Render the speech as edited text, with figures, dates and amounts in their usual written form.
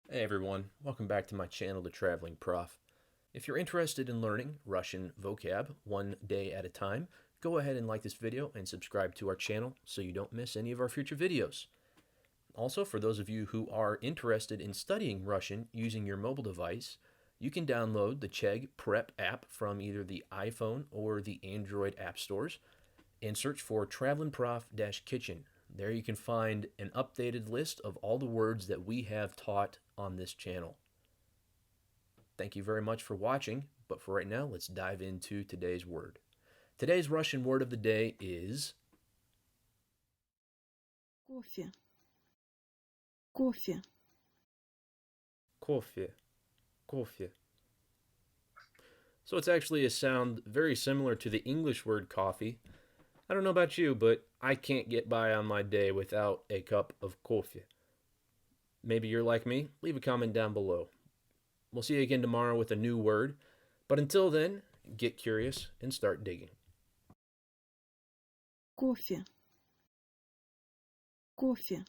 Hey everyone, welcome back to my channel, The Traveling Prof. If you're interested in learning Russian vocab one day at a time, go ahead and like this video and subscribe to our channel so you don't miss any of our future videos. Also, for those of you who are interested in studying Russian using your mobile device, you can download the Chegg Prep app from either the iPhone or the Android app stores and search for Travlin Prof-Kitchen. There you can find an updated list of all the words that we have taught on this channel. Thank you very much for watching, but for right now, let's dive into today's word. Today's Russian word of the day is Кофе, кофе, кофе, кофе. So it's actually a sound very similar to the English word coffee. I don't know about you, but I can't get by on my day without a cup of coffee. Maybe you're like me. Leave a comment down below. We'll see you again tomorrow with a new word. But until then, get curious and start digging. кофе, кофе.